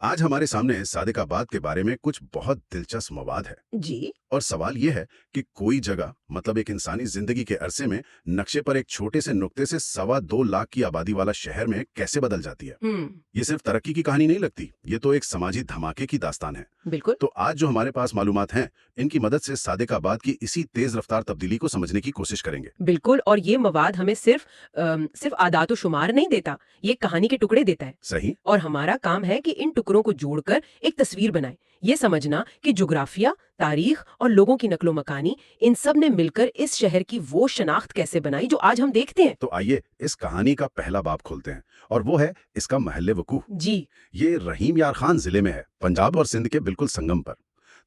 आज हमारे सामने सादिकाबाद के बारे में कुछ बहुत दिलचस्प मवाद है। जी। और सवाल ये है कि कोई जगह मतलब एक इंसानी जिंदगी के अरसे में नक्शे पर एक छोटे से नुक्ते से 2.25 लाख की आबादी वाला शहर में कैसे बदल जाती है। ये सिर्फ तरक्की की कहानी नहीं लगती, ये तो एक समाजी धमाके की दास्तान है। बिल्कुल। तो आज जो हमारे पास मालूमात हैं, इनकी मदद से सादिकाबाद की इसी तेज रफ्तार तब्दीली को समझने की कोशिश करेंगे। बिल्कुल, और ये मवाद हमें सिर्फ आदात शुमार नहीं देता, ये कहानी के टुकड़े देता है। सही। और हमारा काम है कि इन टुकड़ों को जोड़कर एक तस्वीर बनाए। ये समझना कि जुग्राफिया, तारीख और लोगों की नक्लो मकानी, इन सब ने मिलकर इस शहर की वो शनाख्त कैसे बनाई जो आज हम देखते हैं। तो आइए इस कहानी का पहला बाब खोलते हैं, और वो है इसका महल्ले वकूह। जी। ये रहीम यार खान जिले में है, पंजाब और सिंध के बिल्कुल संगम पर।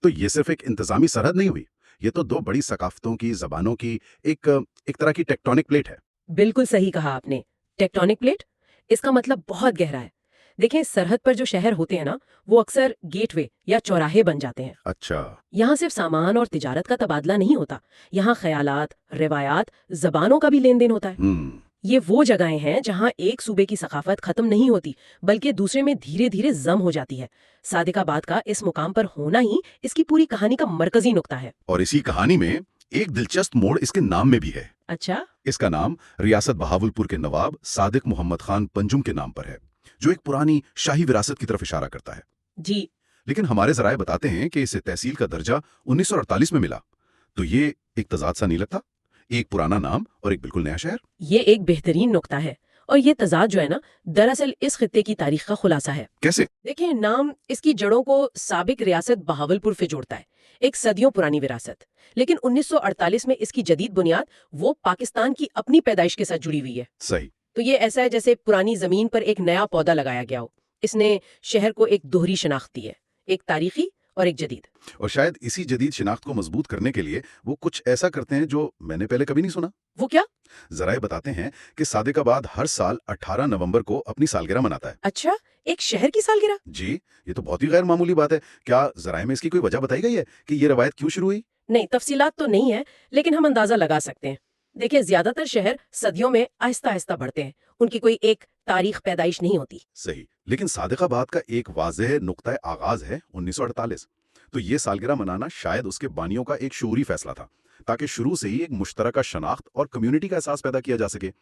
तो ये सिर्फ एक इंतजामी सरहद नहीं हुई, ये तो दो बड़ी सकाफतों की, जबानों की एक एक तरह की टेक्टोनिक प्लेट है। बिल्कुल सही कहा आपने। टेक्टोनिक प्लेट, इसका मतलब बहुत गहरा है। देखें, सरहद पर जो शहर होते हैं ना, वो अक्सर गेटवे या चौराहे बन जाते हैं। अच्छा। यहाँ सिर्फ सामान और तिजारत का तबादला नहीं होता, यहाँ ख्यालात, रिवायात, जबानों का भी लेन देन होता है। ये वो जगहें हैं जहाँ एक सूबे की सकाफत खत्म नहीं होती, बल्कि दूसरे में धीरे धीरे जम हो जाती है। सादिकाबाद का इस मुकाम पर होना ही इसकी पूरी कहानी का मरकजी नुक्ता है। और इसी कहानी में एक दिलचस्प मोड़ इसके नाम में भी है। अच्छा। इसका नाम रियासत बहावलपुर के नवाब सादिक मोहम्मद खान पंजुम के नाम पर है, जो एक पुरानी शाही विरासत की तरफ इशारा करता है। जी। लेकिन हमारे जराए बताते हैं कि इसे तहसील का दर्जा 1948 में मिला। तो ये एक तजाद सा नहीं लगता? एक पुराना नाम और एक बिल्कुल नया शहर। ये एक बेहतरीन नुक्ता है, और ये तजाद जो है ना, दरअसल इस खित्ते की तारीख का खुलासा है। कैसे? देखिए, नाम इसकी जड़ों को साबिक रियासत बहावलपुर से जोड़ता है, एक सदियों पुरानी विरासत। लेकिन 1948 में इसकी जदीद बुनियाद वो पाकिस्तान की अपनी पैदाइश के साथ जुड़ी हुई है। सही। तो ये ऐसा है जैसे पुरानी जमीन पर एक नया पौधा लगाया गया हो। इसने शहर को एक दोहरी शनाख्त दी है, एक तारीखी और एक जदीद। और शायद इसी जदीद शिनाख्त को मजबूत करने के लिए वो कुछ ऐसा करते हैं जो मैंने पहले कभी नहीं सुना। वो क्या? जराए बताते हैं कि सादिकाबाद हर साल 18 नवंबर को अपनी सालगिरह मनाता है। अच्छा, एक शहर की सालगिरह? जी, ये तो बहुत ही गैर मामूली बात है। क्या जराए में इसकी कोई वजह बताई गई है कि ये रवायत क्यों शुरू हुई? नहीं, तफसीलात तो नहीं है, लेकिन हम अंदाजा लगा सकते हैं। देखिए, ज्यादातर शहर सदियों में आहिस्ता आहिस्ता बढ़ते हैं, उनकी कोई एक तारीख पैदाइश नहीं होती। सही। लेकिन सादिकाबाद का एक वाज़ेह नुक्ता आगाज है 1948। तो ये सालगिरह मनाना शायद उसके बानियों का एक शऊरी फैसला था, ताकि शुरू से ही एक मुश्तरका शनाख्त और कम्युनिटी का एहसास पैदा किया जा सके।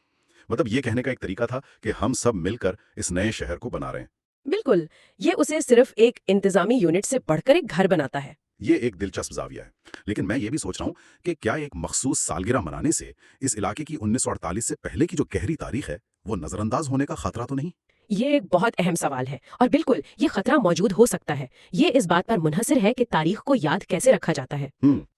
मतलब ये कहने का एक तरीका था कि हम सब मिलकर इस नए शहर को बना रहे हैं। बिल्कुल, ये उसे सिर्फ एक इंतजामी यूनिट से बढ़कर एक घर बनाता है। ये एक दिलचस्प जाविया है। लेकिन मैं ये भी सोच रहा हूँ कि क्या एक मखसूस सालगिरह मनाने से इस इलाके की 1948 से पहले की जो गहरी तारीख है वो नजरअंदाज होने का खतरा तो नहीं? ये एक बहुत अहम सवाल है, और बिल्कुल ये खतरा मौजूद हो सकता है। ये इस बात पर मुनहसर है कि तारीख को याद कैसे रखा जाता है।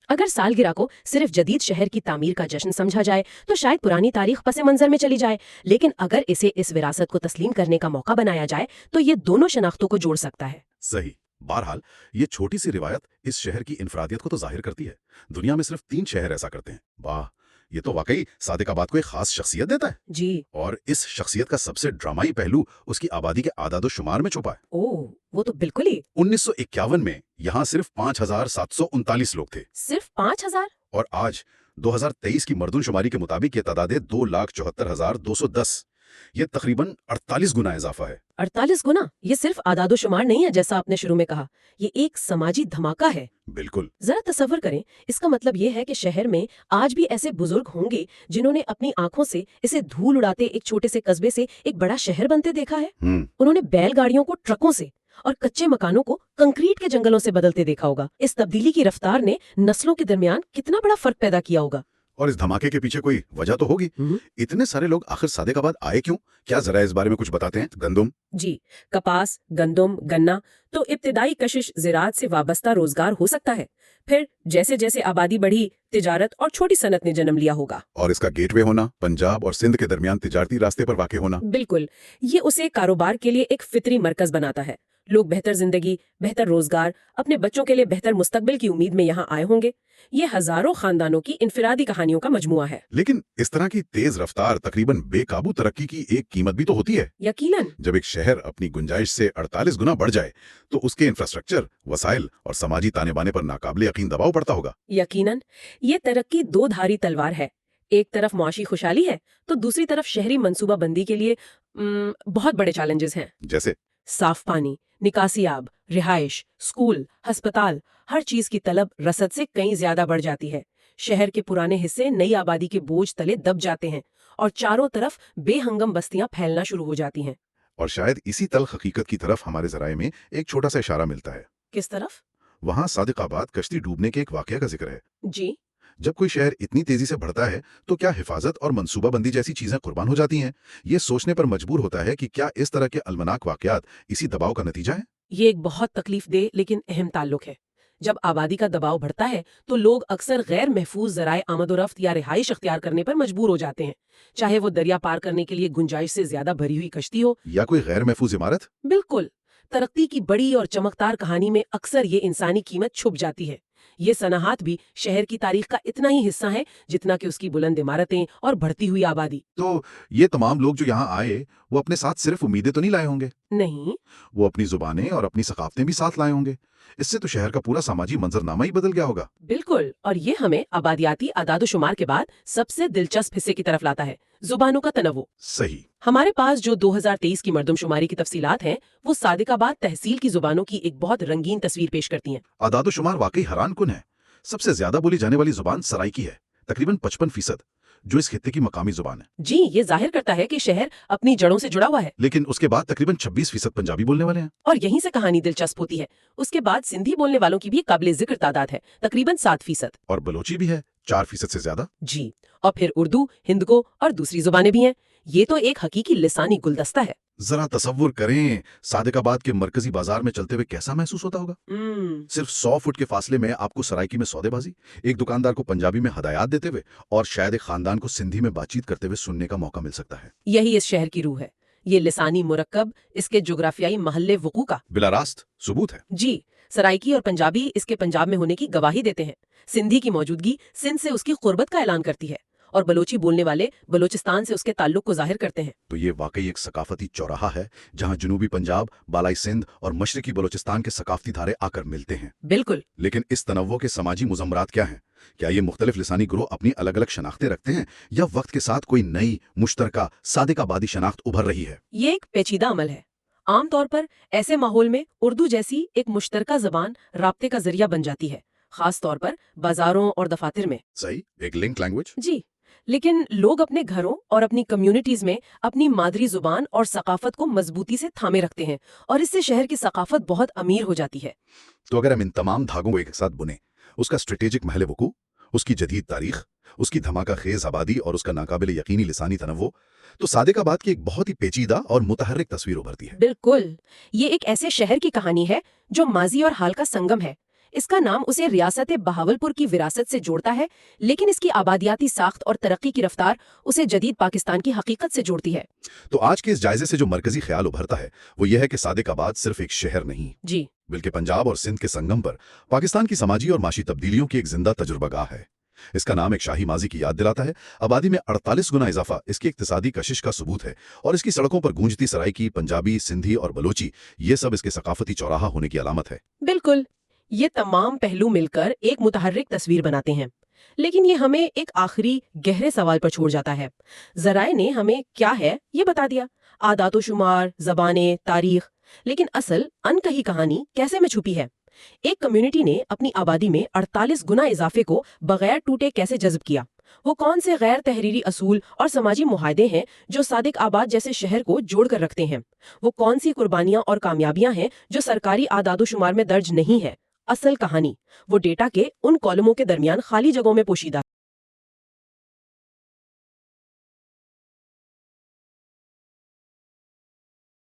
अगर सालगिरह को सिर्फ जदीद शहर की तामीर का जश्न समझा जाए तो शायद पुरानी तारीख पसे मंजर में चली जाए, लेकिन अगर इसे इस विरासत को तस्लीम करने का मौका बनाया जाए तो ये दोनों शनाख्तों को जोड़ सकता है। सही। बहरहाल ये छोटी सी रिवायत इस शहर की इनफरादियत को तो जाहिर करती है। दुनिया में सिर्फ 3 शहर ऐसा करते हैं। वाह, ये तो वाकई सादिकाबाद को एक खास शख्सियत देता है। जी। और इस शख्सियत का सबसे ड्रामाई पहलू उसकी आबादी के आदादो शुमार में छुपा है। ओह, वो तो बिल्कुल ही। 1951 में यहाँ सिर्फ 5,739 लोग थे। सिर्फ 5,000? और आज 2023 की मर्दमशुमारी के मुताबिक ये तादाद 2,74,210। ये तकरीबन 48 गुना इजाफा है। 48 गुना? ये सिर्फ आदादो शुमार नहीं है जैसा आपने शुरू में कहा, ये एक समाजी धमाका है। बिल्कुल। जरा तसव्वुर करें, इसका मतलब ये है कि शहर में आज भी ऐसे बुजुर्ग होंगे जिन्होंने अपनी आंखों से इसे धूल उड़ाते एक छोटे से कस्बे से एक बड़ा शहर बनते देखा है। उन्होंने बैलगाड़ियों को ट्रकों से और कच्चे मकानों को कंक्रीट के जंगलों से बदलते देखा होगा। इस तब्दीली की रफ्तार ने नस्लों के दरमियान कितना बड़ा फर्क पैदा किया होगा। और इस धमाके के पीछे कोई वजह तो होगी। इतने सारे लोग आखिर सादिकाबाद आए क्यों? क्या जरा इस बारे में कुछ बताते हैं? गंदुम? जी, कपास, गंदुम, गन्ना तो इब्तिदाई कशिश ज़राअत से वाबस्ता रोजगार हो सकता है। फिर जैसे जैसे आबादी बढ़ी, तिजारत और छोटी सनत ने जन्म लिया होगा। और इसका गेटवे होना, पंजाब और सिंध के दरमियान तिजारती रास्ते पर वाक़े होना। बिल्कुल, ये उसे कारोबार के लिए एक फितरी मरकज बनाता है। लोग बेहतर जिंदगी, बेहतर रोजगार, अपने बच्चों के लिए बेहतर मुस्तकबिल की उम्मीद में यहाँ आए होंगे। ये हजारों खानदानों की इनफिरादी कहानियों का मजमुआ है। लेकिन इस तरह की तेज रफ्तार, तकरीबन बेकाबू तरक्की की एक कीमत भी तो होती है। यकीनन। जब एक शहर अपनी गुंजाइश से 48 गुना बढ़ जाए तो उसके इंफ्रास्ट्रक्चर, वसाइल और समाजी ताने बाने पर नाकाबिले यकीन दबाव पड़ता होगा। यकीनन, ये तरक्की दो धारी तलवार है। एक तरफ मुआशी खुशहाली है तो दूसरी तरफ शहरी मंसूबा बंदी के लिए बहुत बड़े चैलेंजेस हैं। जैसे साफ पानी, نکاسی آب، رہائش، اسکول، ہسپتال، ہر چیز کی طلب رسد سے کہیں زیادہ بڑھ جاتی ہے۔ شہر کے پرانے حصے نئی آبادی کے بوجھ تلے دب جاتے ہیں اور چاروں طرف بے ہنگم بستیاں پھیلنا شروع ہو جاتی ہیں۔ اور شاید اسی تلخ حقیقت کی طرف ہمارے ذرائع میں ایک چھوٹا سا اشارہ ملتا ہے۔ کس طرف؟ وہاں صادق آباد کشتی ڈوبنے کے ایک واقعہ کا ذکر ہے۔ جی جب کوئی شہر اتنی تیزی سے بڑھتا ہے تو کیا حفاظت اور منصوبہ بندی جیسی چیزیں قربان ہو جاتی ہیں؟ یہ سوچنے پر مجبور ہوتا ہے کہ کیا اس طرح کے المناک واقعات اسی دباؤ کا نتیجہ ہے؟ یہ ایک بہت تکلیف دہ لیکن اہم تعلق ہے۔ جب آبادی کا دباؤ بڑھتا ہے تو لوگ اکثر غیر محفوظ ذرائع آمد و رفت یا رہائش اختیار کرنے پر مجبور ہو جاتے ہیں، چاہے وہ دریا پار کرنے کے لیے گنجائش سے زیادہ بھری ہوئی کشتی ہو یا کوئی غیر محفوظ عمارت؟ بالکل۔ ترقی کی بڑی اور چمکدار کہانی میں اکثر یہ انسانی قیمت چھپ جاتی ہے۔ یہ صنعت بھی شہر کی تاریخ کا اتنا ہی حصہ ہے جتنا کہ اس کی بلند عمارتیں اور بڑھتی ہوئی آبادی۔ تو یہ تمام لوگ جو یہاں آئے وہ اپنے ساتھ صرف امیدیں تو نہیں لائے ہوں گے؟ نہیں، وہ اپنی زبانیں اور اپنی ثقافتیں بھی ساتھ لائے ہوں گے۔ اس سے تو شہر کا پورا سماجی منظرنامہ ہی بدل گیا ہوگا۔ بالکل، اور یہ ہمیں آبادیاتی اعداد و شمار کے بعد سب سے دلچسپ حصے کی طرف لاتا ہے، زبانوں کا تنوع۔ صحیح۔ ہمارے پاس جو 2023 کی مردم شماری کی تفصیلات ہیں وہ صادق آباد تحصیل کی زبانوں کی ایک بہت رنگین تصویر پیش کرتی ہیں۔ اعداد و شمار واقعی حیران کن ہے۔ سب سے زیادہ بولی جانے والی زبان سرائکی ہے، تقریباً 55%، جو اس خطے کی مقامی زبان ہے۔ جی، یہ ظاہر کرتا ہے کہ شہر اپنی جڑوں سے جڑا ہوا ہے۔ لیکن اس کے بعد تقریباً 26% پنجابی بولنے والے ہیں۔ اور یہیں سے کہانی دلچسپ ہوتی ہے۔ اس کے بعد سندھی بولنے والوں کی بھی قابل ذکر تعداد ہے، تقریباً 7%۔ اور بلوچی بھی ہے، 4% سے زیادہ۔ جی، اور پھر اردو، ہندکو اور دوسری زبانیں بھی ہیں۔ یہ تو ایک حقیقی لسانی گلدستہ ہے۔ ذرا تصور کریں صادق آباد کے مرکزی بازار میں چلتے ہوئے کیسا محسوس ہوتا ہوگا۔ صرف 100 فٹ کے فاصلے میں آپ کو سرائکی میں سودے بازی، ایک دکاندار کو پنجابی میں ہدایات دیتے ہوئے اور شاید ایک خاندان کو سندھی میں بات چیت کرتے ہوئے سننے کا موقع مل سکتا ہے۔ یہی اس شہر کی روح ہے، یہ لسانی مرکب اس کے جغرافیائی محلِ وقوع کا بلا راست ثبوت ہے۔ جی، سرائکی اور پنجابی اس کے پنجاب میں ہونے کی گواہی دیتے ہیں۔ سندھی کی موجودگی سندھ سے اس کی قربت کا اعلان کرتی ہے، اور بلوچی بولنے والے بلوچستان سے اس کے تعلق کو ظاہر کرتے ہیں۔ تو یہ واقعی ایک ثقافتی چوراہا ہے جہاں جنوبی پنجاب، بالائی سندھ اور مشرقی بلوچستان کے ثقافتی دھارے آ کر ملتے ہیں۔ بالکل۔ لیکن اس تنوع کے سماجی مضمرات کیا ہیں؟ کیا یہ مختلف لسانی گروہ اپنی الگ الگ شناختیں رکھتے ہیں یا وقت کے ساتھ کوئی نئی مشترکہ صادق آبادی شناخت ابھر رہی ہے؟ یہ ایک پیچیدہ عمل ہے۔ عام طور پر ایسے ماحول میں اردو جیسی ایک مشترکہ زبان رابطے کا ذریعہ بن جاتی ہے، خاص طور پر بازاروں اور دفاتر میں۔ صحیح، ایک لنک لینگویج۔ جی، لیکن لوگ اپنے گھروں اور اپنی کمیونٹیز میں اپنی مادری زبان اور ثقافت کو مضبوطی سے تھامے رکھتے ہیں، اور اس سے شہر کی ثقافت بہت امیر ہو جاتی ہے۔ تو اگر ہم ان تمام دھاگوں کو ایک ساتھ بنیں، اس کا اسٹریٹجک محل وقوع، اس کی جدید تاریخ، اس کی دھماکہ خیز آبادی اور اس کا ناقابل یقینی لسانی تنوع، تو صادق آباد کی ایک بہت ہی پیچیدہ اور متحرک تصویر ابھرتی ہے۔ بالکل، یہ ایک ایسے شہر کی کہانی ہے جو ماضی اور حال کا سنگم ہے۔ اس کا نام اسے ریاست بہاولپور کی وراثت سے جوڑتا ہے، لیکن اس کی آبادیاتی ساخت اور ترقی کی رفتار اسے جدید پاکستان کی حقیقت سے جوڑتی ہے۔ تو آج کے اس جائزے سے جو مرکزی خیال ابھرتا ہے وہ یہ ہے کہ صادق آباد صرف ایک شہر نہیں، جی، بلکہ پنجاب اور سندھ کے سنگم پر پاکستان کی سماجی اور معاشی تبدیلیوں کی ایک زندہ تجربہ گاہ ہے۔ اس کا نام ایک شاہی ماضی کی یاد دلاتا ہے، آبادی میں 48 گنا اضافہ اس کی اقتصادی کشش کا ثبوت ہے، اور اس کی سڑکوں پر گونجتی سرائکی، پنجابی، سندھی اور بلوچی، یہ سب اس کے ثقافتی چوراہا ہونے کی علامت ہے۔ بالکل، یہ تمام پہلو مل کر ایک متحرک تصویر بناتے ہیں۔ لیکن یہ ہمیں ایک آخری گہرے سوال پر چھوڑ جاتا ہے۔ ذرائع نے ہمیں کیا ہے یہ بتا دیا، اعداد و شمار، زبانیں، تاریخ، لیکن اصل انکہی کہانی کیسے میں چھپی ہے؟ ایک کمیونٹی نے اپنی آبادی میں 48 گنا اضافے کو بغیر ٹوٹے کیسے جذب کیا؟ وہ کون سے غیر تحریری اصول اور سماجی معاہدے ہیں جو صادق آباد جیسے شہر کو جوڑ کر رکھتے ہیں؟ وہ کون سی قربانیاں اور کامیابیاں ہیں جو سرکاری اعداد و شمار میں درج نہیں ہے؟ اصل کہانی وہ ڈیٹا کے ان کالموں کے درمیان خالی جگہوں میں پوشیدہ